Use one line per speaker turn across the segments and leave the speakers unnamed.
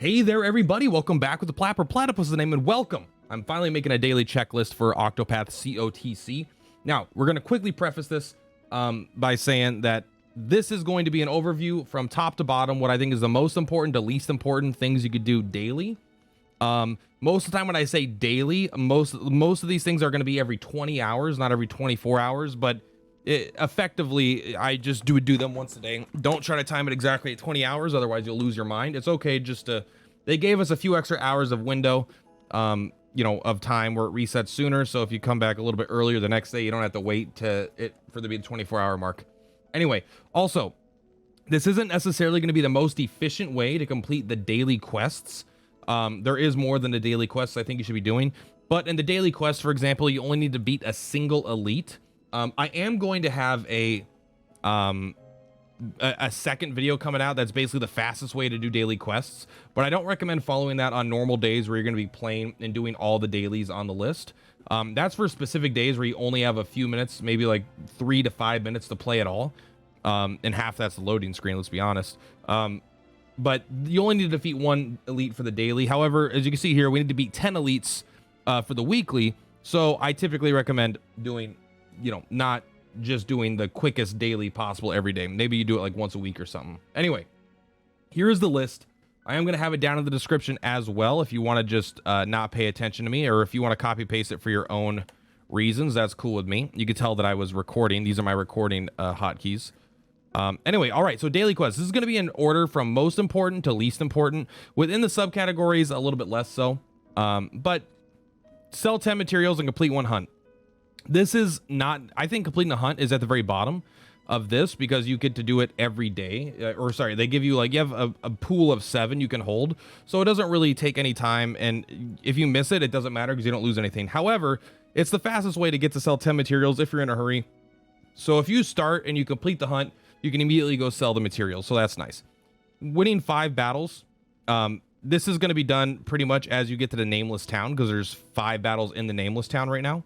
Hey there, everybody. Welcome back with the Purplatypus is the name, and welcome. I'm finally making a daily checklist for Octopath COTC. Now, we're going to quickly preface this by saying that this is going to be an overview from top to bottom, what I think is the most important to least important things you could do daily. Most of the time when I say daily, most of these things are going to be every 20 hours, not every 24 hours, but effectively, I just do them once a day. Don't try to time it exactly at 20 hours, otherwise you'll lose your mind. It's okay just to, they gave us a few extra hours of window, of time where it resets sooner. So if you come back a little bit earlier the next day, you don't have to wait for the 24-hour mark. Anyway, also, this isn't necessarily going to be the most efficient way to complete the daily quests. There is more than the daily quests I think you should be doing. But in the daily quests, for example, you only need to beat a single elite. I am going to have a second video coming out that's basically the fastest way to do daily quests, but I don't recommend following that on normal days where you're going to be playing and doing all the dailies on the list. That's for specific days where you only have a few minutes, maybe like 3 to 5 minutes to play at all. And half that's the loading screen, let's be honest. But you only need to defeat one elite for the daily. However, as you can see here, we need to beat 10 elites for the weekly. So I typically recommend doing, not just doing the quickest daily possible every day. Maybe you do it like once a week or something. Anyway, here's the list. I am going to have it down in the description as well if you want to just not pay attention to me, or if you want to copy paste it for your own reasons. That's cool with me. You could tell that I was recording. These are my recording hotkeys. Anyway, all right, so daily quests. This is going to be in order from most important to least important. Within the subcategories, a little bit less so. But sell 10 materials and complete one hunt. This is not, I think completing a hunt is at the very bottom of this because you get to do it every day. They give you you have a pool of 7 you can hold. So it doesn't really take any time. And if you miss it, it doesn't matter because you don't lose anything. However, it's the fastest way to get to sell 10 materials if you're in a hurry. So if you start and you complete the hunt, you can immediately go sell the materials. So that's nice. Winning 5 battles. This is going to be done pretty much as you get to the Nameless town because there's 5 battles in the Nameless town right now.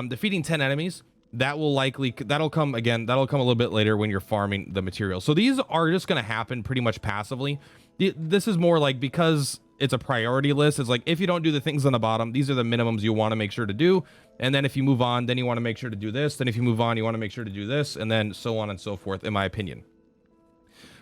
Defeating 10 enemies, that'll come a little bit later when you're farming the material. So these are just going to happen pretty much passively. This is more like, because it's a priority list, it's like if you don't do the things on the bottom, these are the minimums you want to make sure to do. And then if you move on, then you want to make sure to do this. Then if you move on, you want to make sure to do this, and then so on and so forth, in my opinion.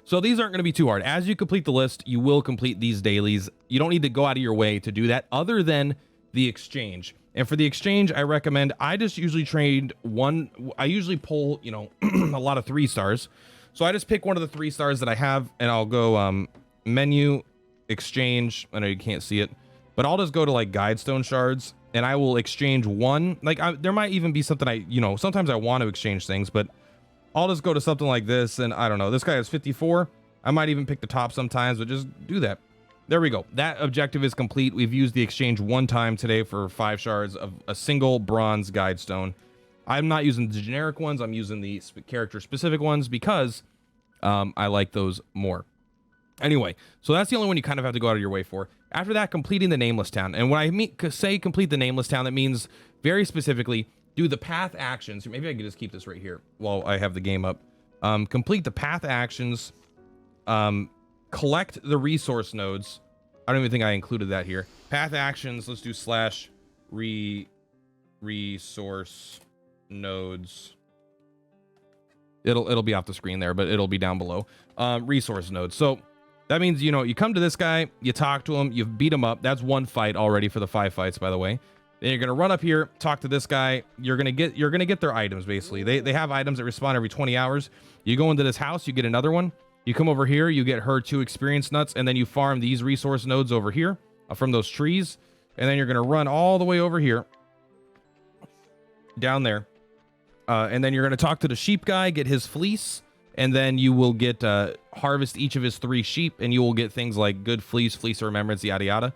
So these aren't going to be too hard. As you complete the list, you will complete these dailies. You don't need to go out of your way to do that other than the exchange. And for the exchange, I recommend, I just usually trade one. I usually pull, a lot of 3 stars. So I just pick one of the 3 stars that I have, and I'll go menu, exchange. I know you can't see it, but I'll just go to like Guidestone Shards, and I will exchange one. There might even be something sometimes I want to exchange things, but I'll just go to something like this, and I don't know. This guy has 54. I might even pick the top sometimes, but just do that. There we go. That objective is complete. We've used the exchange one time today for 5 shards of a single bronze Guidestone. I'm not using the generic ones. I'm using the character specific ones because I like those more. Anyway, so that's the only one you kind of have to go out of your way for. After that, completing the Nameless town. And when I say complete the Nameless town, that means very specifically do the path actions. Maybe I could just keep this right here while I have the game up. Complete the path actions. Collect the resource nodes. I don't even think I included that here. Path actions. Let's do /resource nodes. It'll be off the screen there, but it'll be down below. Resource nodes. So that means, you come to this guy, you talk to him, you beat him up. That's 1 fight already for the 5 fights, by the way. Then you're gonna run up here, talk to this guy. You're gonna get their items basically. They have items that respawn every 20 hours. You go into this house, you get another one. You come over here, you get her 2 experience nuts, and then you farm these resource nodes over here from those trees. And then you're gonna run all the way over here, down there. And then you're gonna talk to the sheep guy, get his fleece, and then you will get harvest each of his 3 sheep, and you will get things like good fleece of remembrance, yada yada.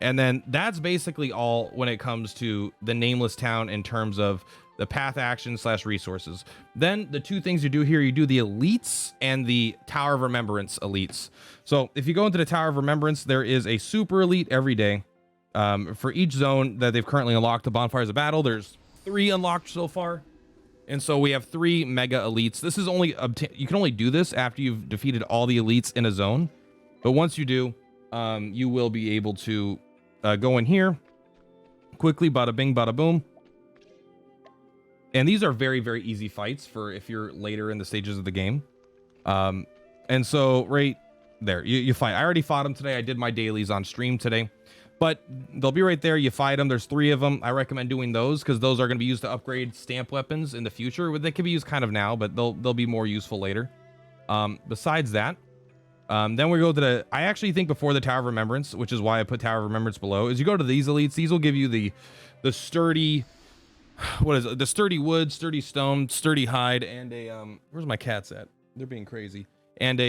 And then that's basically all when it comes to the Nameless town in terms of the path action / resources. Then the 2 things you do here, you do the elites and the Tower of Remembrance elites. So if you go into the Tower of Remembrance, there is a super elite every day. For each zone that they've currently unlocked, the Bonfires of Battle, there's 3 unlocked so far. And so we have 3 mega elites. This is only you can only do this after you've defeated all the elites in a zone. But once you do, you will be able to go in here quickly, bada bing, bada boom. And these are very, very easy fights for if you're later in the stages of the game. And so right there, you fight. I already fought them today. I did my dailies on stream today, but they'll be right there. You fight them. There's 3 of them. I recommend doing those because those are going to be used to upgrade stamp weapons in the future. They can be used kind of now, but they'll be more useful later. Besides that, then we go to I actually think before the Tower of Remembrance, which is why I put Tower of Remembrance below, is you go to these elites. These will give you the sturdy, what is it? The sturdy wood, sturdy stone, sturdy hide, and a where's my cats at? They're being crazy. And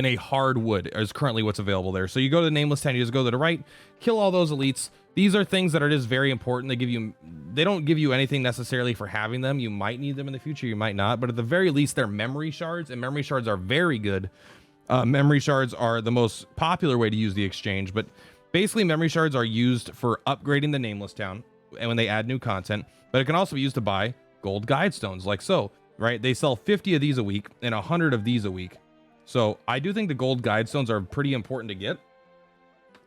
a hard wood is currently what's available there. So you go to the Nameless town, you just go to the right, kill all those elites. These are things that are just very important. They don't give you anything necessarily for having them. You might need them in the future, you might not, but at the very least they're memory shards, and memory shards are very good. Memory shards are the most popular way to use the exchange, but basically memory shards are used for upgrading the Nameless town and when they add new content, but it can also be used to buy gold guide stones like so, right? They sell 50 of these a week and 100 of these a week. So I do think the gold guide stones are pretty important to get.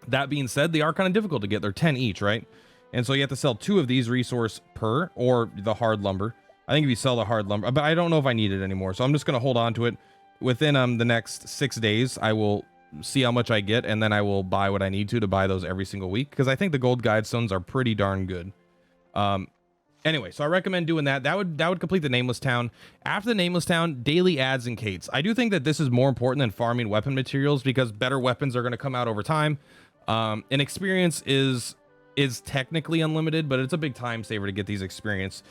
That being said, they are kind of difficult to get. They're 10 each, right? And so you have to sell 2 of these resource per, or the hard lumber. I think if you sell the hard lumber, but I don't know if I need it anymore. So I'm just going to hold on to it. Within the next 6 days, I will see how much I get, and then I will buy what I need to buy those every single week, because I think the gold guide stones are pretty darn good. Anyway, so I recommend doing that. That would complete the Nameless town. After the Nameless town, daily ads and Caits. I do think that this is more important than farming weapon materials, because better weapons are going to come out over time. And experience is technically unlimited, but it's a big time saver to get these experience.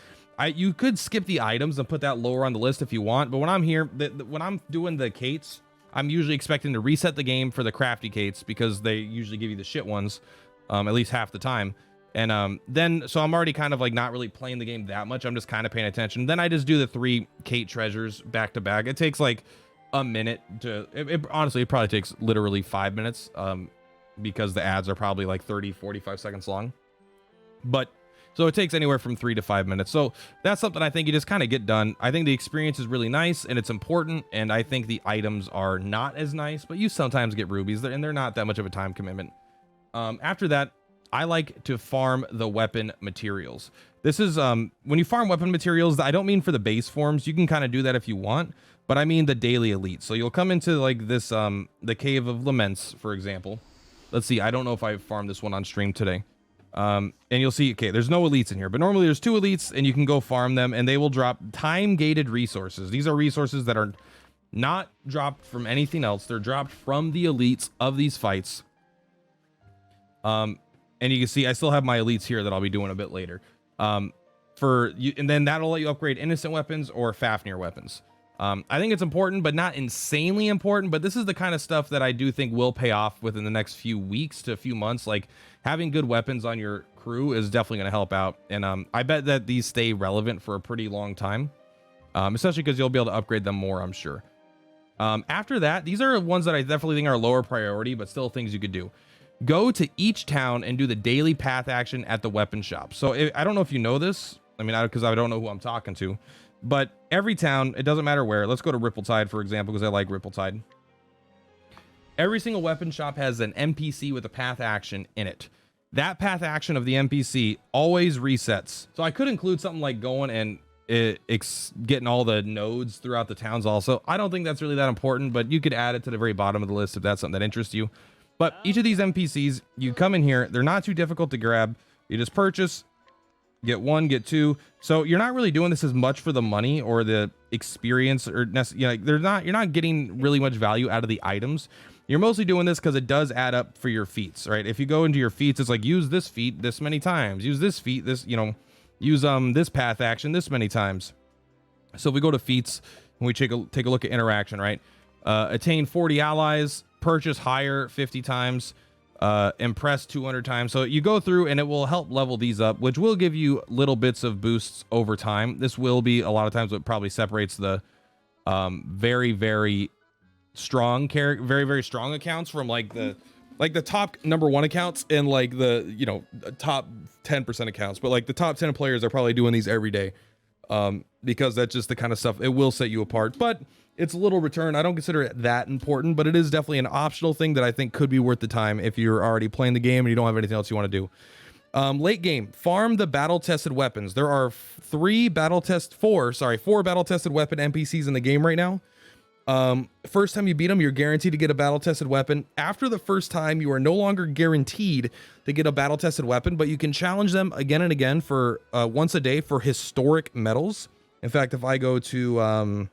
You could skip the items and put that lower on the list if you want, but when I'm here, when I'm doing the Caits, I'm usually expecting to reset the game for the crafty Caits, because they usually give you the shit ones, at least half the time. And then, so I'm already kind of like not really playing the game that much. I'm just kind of paying attention. Then I just do the 3 Cait treasures back to back. It takes like a minute to, honestly, it probably takes literally 5 minutes, because the ads are probably like 30-45 seconds long. But so it takes anywhere from 3 to 5 minutes. So that's something I think you just kind of get done. I think the experience is really nice and it's important. And I think the items are not as nice, but you sometimes get rubies and they're not that much of a time commitment. After that, I like to farm the weapon materials. This is, when you farm weapon materials, I don't mean for the base forms. You can kind of do that if you want, but I mean the daily elite. So you'll come into like this, the Cave of Laments, for example. Let's see. I don't know if I farmed this one on stream today. And you'll see, okay, there's no elites in here, but normally there's 2 elites and you can go farm them and they will drop time-gated resources. These are resources that are not dropped from anything else. They're dropped from the elites of these fights. And you can see I still have my elites here that I'll be doing a bit later. And then that'll let you upgrade innocent weapons or Fafnir weapons. I think it's important, but not insanely important, but this is the kind of stuff that I do think will pay off within the next few weeks to a few months. Like having good weapons on your crew is definitely going to help out. And I bet that these stay relevant for a pretty long time, especially because you'll be able to upgrade them more, I'm sure. After that, these are ones that I definitely think are lower priority, but still things you could do. Go to each town and do the daily path action at the weapon shop. So I don't know if you know this. I mean, because I don't know who I'm talking to. But every town, it doesn't matter where. Let's go to Ripple-Tide, for example, because I like Ripple-Tide. Every single weapon shop has an NPC with a path action in it. That path action of the NPC always resets. So I could include something like going and getting all the nodes throughout the towns also. I don't think that's really that important, but you could add it to the very bottom of the list if that's something that interests you. But each of these NPCs, you come in here, they're not too difficult to grab. You just purchase, get 1, get 2. So you're not really doing this as much for the money or the experience, or you're not getting really much value out of the items. You're mostly doing this because it does add up for your feats, right? If you go into your feats, it's like use this feat this many times, use this feat this, use this path action this many times. So if we go to feats and we take a look at interaction, right? Attain 40 allies, purchase higher 50 times, impress 200 times. So you go through and it will help level these up, which will give you little bits of boosts over time. This will be a lot of times what probably separates the very, very strong very, very strong accounts from like the top number 1 accounts and like the top 10% accounts. But like the top 10 players are probably doing these every day, because that's just the kind of stuff it will set you apart. But It's a little return. I don't consider it that important, but it is definitely an optional thing that I think could be worth the time if you're already playing the game and you don't have anything else you want to do. Late game, farm the battle-tested weapons. There are four battle-tested weapon NPCs in the game right now. First time you beat them, you're guaranteed to get a battle-tested weapon. After the first time, you are no longer guaranteed to get a battle-tested weapon, but you can challenge them again and again for once a day for historic medals. In fact, if I go to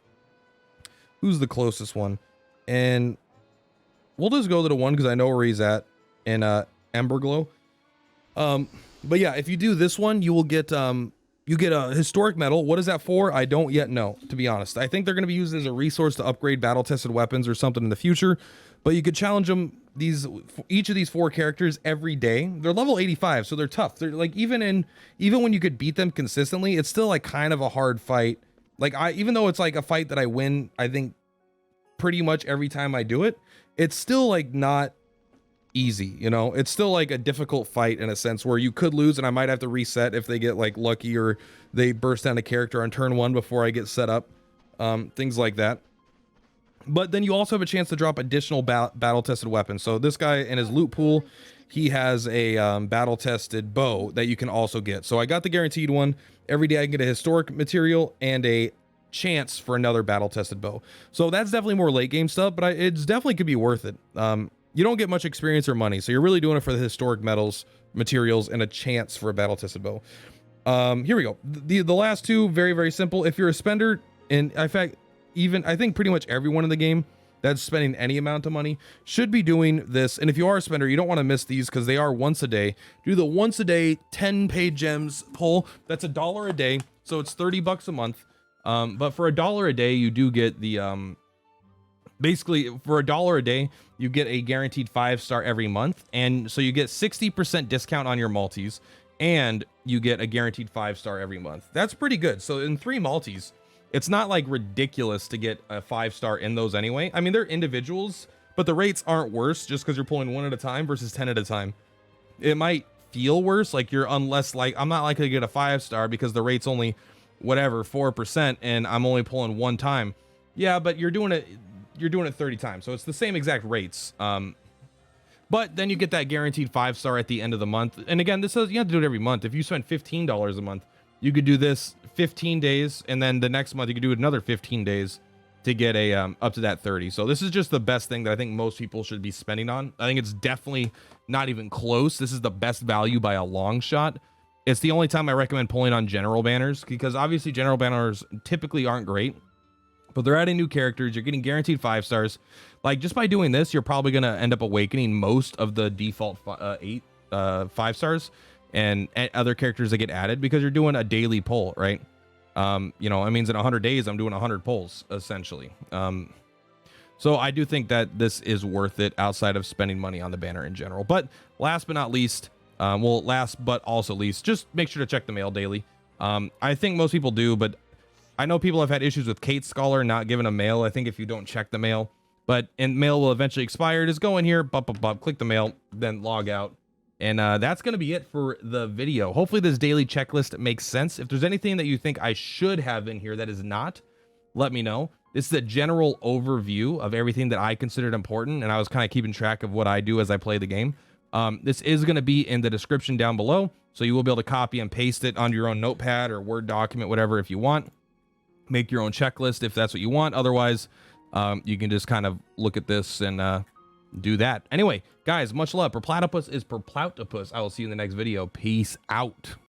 who's the closest one, and we'll just go to the one because I know where he's at in Emberglow. But yeah, if you do this one, you will get you get a historic medal. What is that for? I don't yet know, to be honest. I think they're going to be used as a resource to upgrade battle-tested weapons or something in the future. But you could challenge them, each of these 4 characters every day. They're level 85, so they're tough. They're like, even when you could beat them consistently, it's still like kind of a hard fight. Like even though it's like a fight that I win, I think pretty much every time I do it, it's still like not easy, you know. It's still like a difficult fight in a sense where you could lose and I might have to reset if they get like lucky or they burst down a character on turn 1 before I get set up, things like that. But then you also have a chance to drop additional battle tested weapons. So this guy in his loot pool, he has a battle tested bow that you can also get. So I got the guaranteed one. Every day I can get a historic material and a chance for another battle tested bow. So that's definitely more late game stuff, but it's definitely could be worth it. You don't get much experience or money, so you're really doing it for the historic materials, and a chance for a battle-tested bow. Here we go. The last 2, very, very simple. If you're a spender, and in fact, I think pretty much everyone in the game that's spending any amount of money should be doing this. And if you are a spender, you don't want to miss these because they are once a day. Do the once a day 10 paid gems pull. That's $1 a day, so it's $30 a month. But for $1 a day, you do get the basically for $1 a day, you get a guaranteed 5-star every month. And so you get 60% discount on your multis and you get a guaranteed 5-star every month. That's pretty good. So in 3 multis, it's not like ridiculous to get a 5-star in those anyway. I mean, they're individuals, but the rates aren't worse just because you're pulling 1 at a time versus 10 at a time. It might feel worse, like I'm not likely to get a 5-star because the rate's only whatever 4% and I'm only pulling 1 time. Yeah, but you're doing it 30 times, so it's the same exact rates. But then you get that guaranteed 5-star at the end of the month. And again, this says you have to do it every month. If you spend $15 a month, you could do this 15 days, and then the next month you could do it another 15 days to get a up to that 30. So this is just the best thing that I think most people should be spending on. I think it's definitely not even close. This is the best value by a long shot. It's the only time I recommend pulling on general banners, because obviously general banners typically aren't great, but they're adding new characters. You're getting guaranteed 5-stars. Like, just by doing this, you're probably going to end up awakening most of the default 5-stars and other characters that get added, because you're doing a daily pull, right? You know, it means in 100 days, I'm doing 100 pulls, essentially. So I do think that this is worth it outside of spending money on the banner in general. But last but not least, last but also least, just make sure to check the mail daily. I think most people do, but I know people have had issues with Kate Scholar not giving a mail. I think if you don't check the mail, and mail will eventually expire, just go in here, click the mail, then log out. And that's going to be it for the video. Hopefully this daily checklist makes sense. If there's anything that you think I should have in here that is not, let me know. This is a general overview of everything that I considered important, and I was kind of keeping track of what I do as I play the game. This is going to be in the description down below, so you will be able to copy and paste it onto your own notepad or Word document, whatever, if you want. Make your own checklist if that's what you want. Otherwise, you can just kind of look at this and do that. Anyway, guys, much love. Purplatypus is Purplatypus. I will see you in the next video. Peace out.